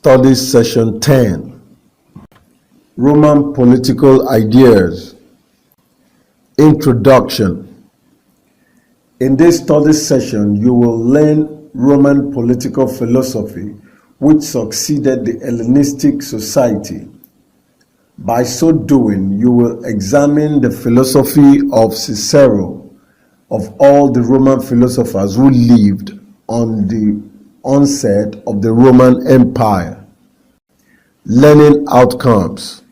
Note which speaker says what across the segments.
Speaker 1: Studies Session 10, Roman Political Ideas. Introduction. In this study session, you will learn Roman political philosophy which succeeded the Hellenistic society. By so doing, you will examine the philosophy of Cicero, of all the Roman philosophers who lived on the onset of the Roman Empire. Learning outcomes.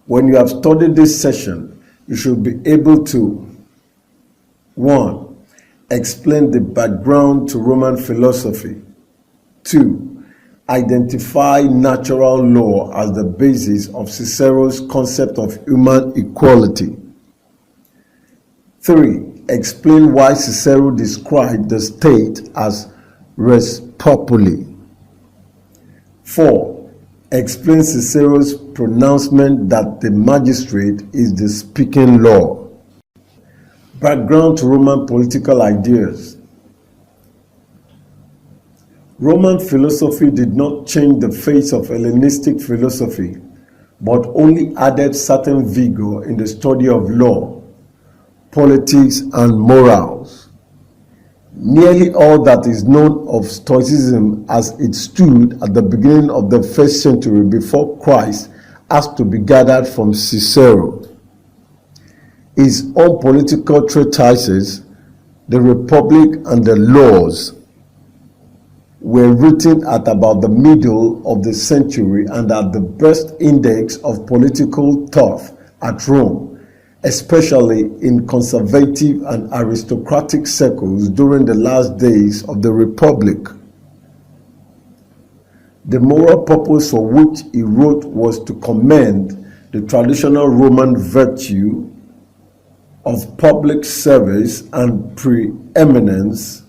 Speaker 1: When you have studied this session, you should be able to 1. Explain the background to Roman philosophy. 2. Identify natural law as the basis of Cicero's concept of human equality. 3. Explain why Cicero described the state as res populi. 4. Explain Cicero's pronouncement that the magistrate is the speaking law. Background to Roman political ideas. Roman philosophy did not change the face of Hellenistic philosophy, but only added certain vigor in the study of law, politics, and morals. Nearly all that is known of Stoicism as it stood at the beginning of the 1st century before Christ has to be gathered from Cicero. His own political treatises, The Republic and the Laws, were written at about the middle of the century and are the best index of political thought at Rome, especially in conservative and aristocratic circles during the last days of the Republic. The moral purpose for which he wrote was to commend the traditional Roman virtue of public service and preeminence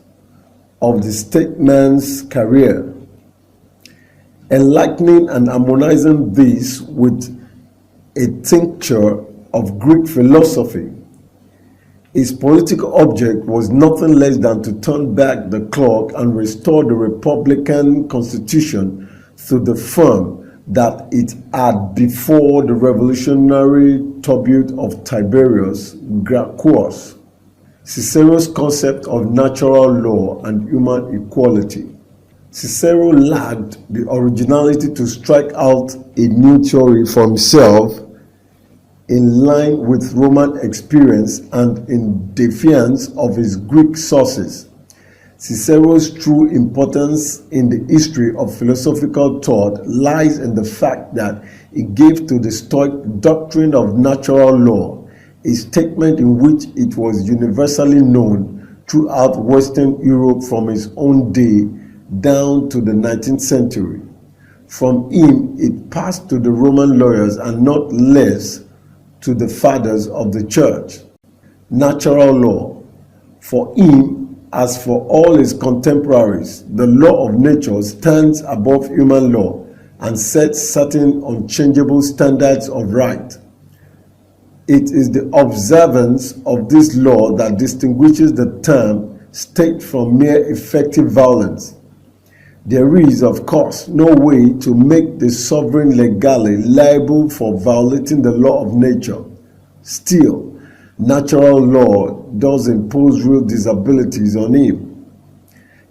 Speaker 1: of the statesman's career, enlightening and harmonizing this with a tincture of Greek philosophy. His political object was nothing less than to turn back the clock and restore the republican constitution to the form that it had before the revolutionary tribute of Tiberius Gracchus. Cicero's concept of natural law and human equality. Cicero lacked the originality to strike out a new theory for himself in line with Roman experience and in defiance of his Greek sources. Cicero's true importance in the history of philosophical thought lies in the fact that he gave to the Stoic doctrine of natural law a statement in which it was universally known throughout Western Europe from his own day down to the 19th century. From him, it passed to the Roman lawyers and not less to the fathers of the church. Natural law. For him, as for all his contemporaries, the law of nature stands above human law and sets certain unchangeable standards of right. It is the observance of this law that distinguishes the term state from mere effective violence. There is, of course, no way to make the sovereign legally liable for violating the law of nature. Still, natural law does impose real disabilities on him.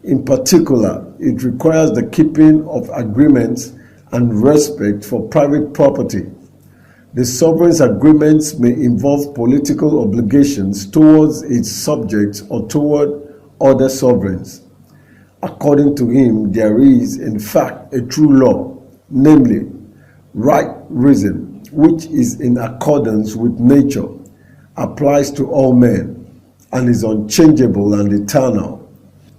Speaker 1: In particular, it requires the keeping of agreements and respect for private property. The sovereign's agreements may involve political obligations towards its subjects or toward other sovereigns. According to him, there is, in fact, a true law, namely, right reason, which is in accordance with nature, applies to all men, and is unchangeable and eternal.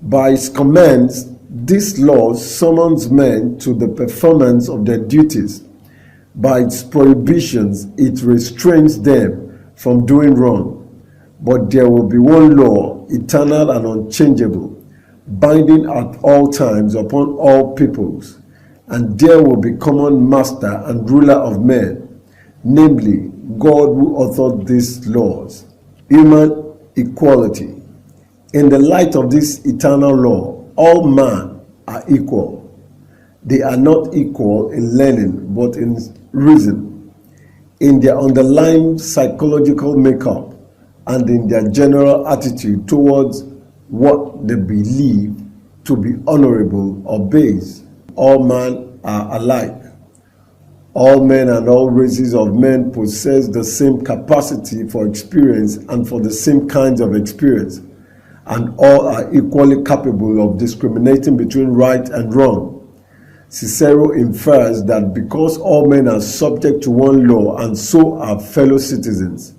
Speaker 1: By its commands, this law summons men to the performance of their duties. By its prohibitions, it restrains them from doing wrong. But there will be one law, eternal and unchangeable, binding at all times upon all peoples, and there will be common master and ruler of men, namely God who authored these laws. Human equality. In the light of this eternal law, all men are equal. They are not equal in learning, but in reason, in their underlying psychological makeup, and in their general attitude towards what they believe to be honorable or base. All men are alike. All men and all races of men possess the same capacity for experience and for the same kinds of experience, and all are equally capable of discriminating between right and wrong. Cicero infers that because all men are subject to one law and so are fellow citizens,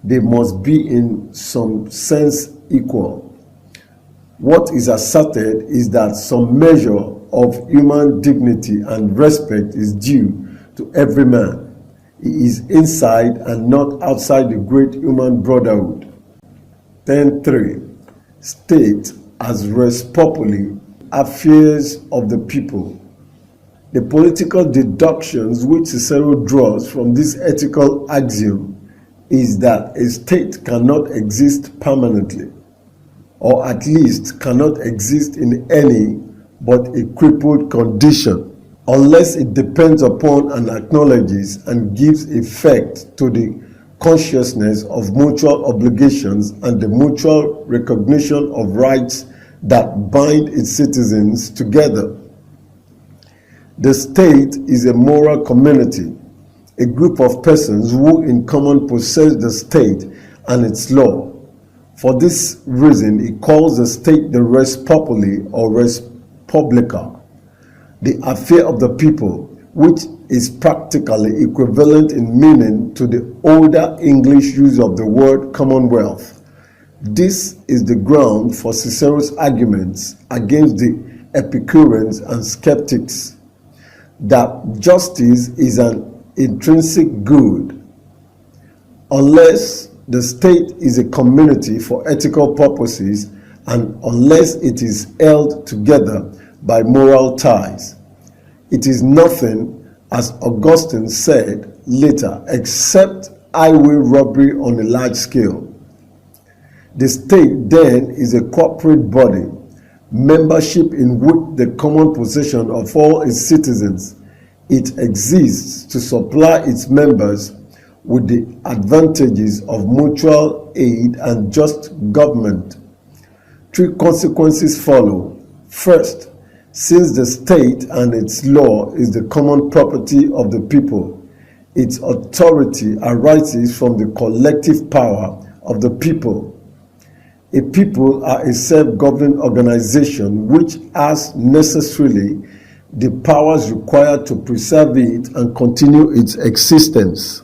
Speaker 1: they must be in some sense equal. What is asserted is that some measure of human dignity and respect is due to every man. He is inside and not outside the great human brotherhood. 10.3. State as res populi, affairs of the people. The political deductions which Cicero draws from this ethical axiom is that a state cannot exist permanently, or at least cannot exist in any but a crippled condition, unless it depends upon and acknowledges and gives effect to the consciousness of mutual obligations and the mutual recognition of rights that bind its citizens together. The state is a moral community, a group of persons who in common possess the state and its law. For this reason, he calls the state the res populi or res publica, the affair of the people, which is practically equivalent in meaning to the older English use of the word commonwealth. This is the ground for Cicero's arguments against the Epicureans and skeptics that justice is an intrinsic good. Unless the state is a community for ethical purposes and unless it is held together by moral ties, it is nothing, as Augustine said later, except highway robbery on a large scale. The state then is a corporate body, membership in which the common possession of all its citizens. It exists to supply its members with the advantages of mutual aid and just government. Three consequences follow. First, since the state and its law is the common property of the people, its authority arises from the collective power of the people. A people are a self-governing organization which has necessarily the powers required to preserve it and continue its existence.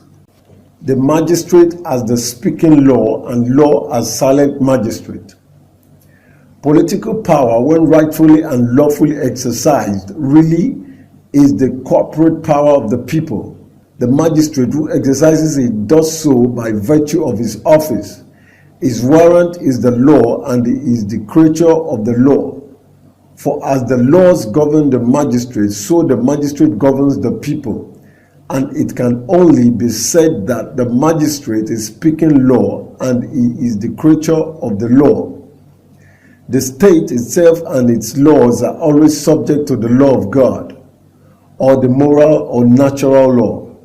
Speaker 1: The magistrate as the speaking law and law as silent magistrate. Political power, when rightfully and lawfully exercised, really is the corporate power of the people. The magistrate who exercises it does so by virtue of his office. His warrant is the law and he is the creature of the law. For as the laws govern the magistrate, so the magistrate governs the people. And it can only be said that the magistrate is speaking law and he is the creature of the law. The state itself and its laws are always subject to the law of God, or the moral or natural law,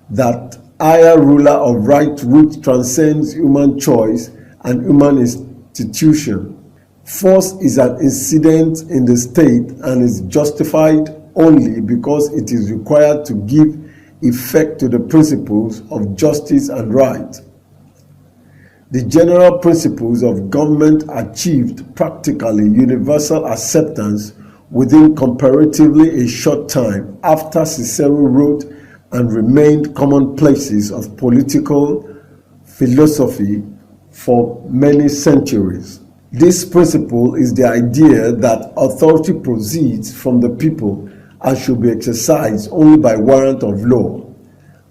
Speaker 1: that higher ruler of right which transcends human choice and human institution. Force is an incident in the state and is justified only because it is required to give effect to the principles of justice and right. The general principles of government achieved practically universal acceptance within comparatively a short time after Cicero wrote and remained commonplaces of political philosophy for many centuries. This principle is the idea that authority proceeds from the people and should be exercised only by warrant of law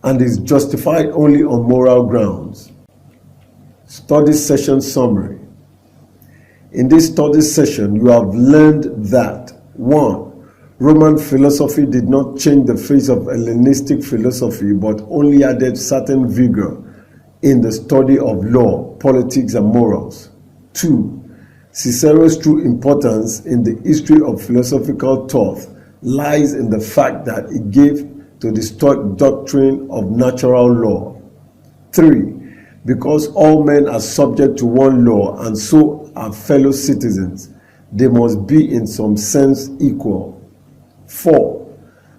Speaker 1: and is justified only on moral grounds. Study session summary. In this study session, you have learned that 1. Roman philosophy did not change the face of Hellenistic philosophy, but only added certain vigor in the study of law, politics, and morals. 2. Cicero's true importance in the history of philosophical thought lies in the fact that it gave to the Stoic doctrine of natural law. 3. Because all men are subject to one law and so are fellow citizens, they must be in some sense equal. 4.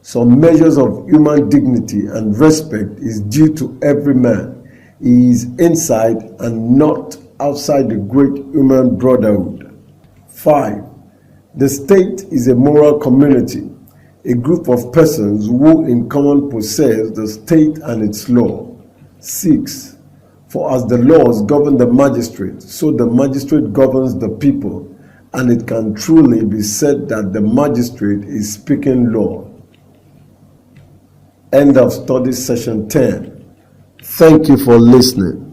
Speaker 1: Some measures of human dignity and respect is due to every man. He is inside and not outside the great human brotherhood. 5. The state is a moral community, a group of persons who in common possess the state and its law. 6. For as the laws govern the magistrate, so the magistrate governs the people, and it can truly be said that the magistrate is speaking law. End of study session 10. Thank you for listening.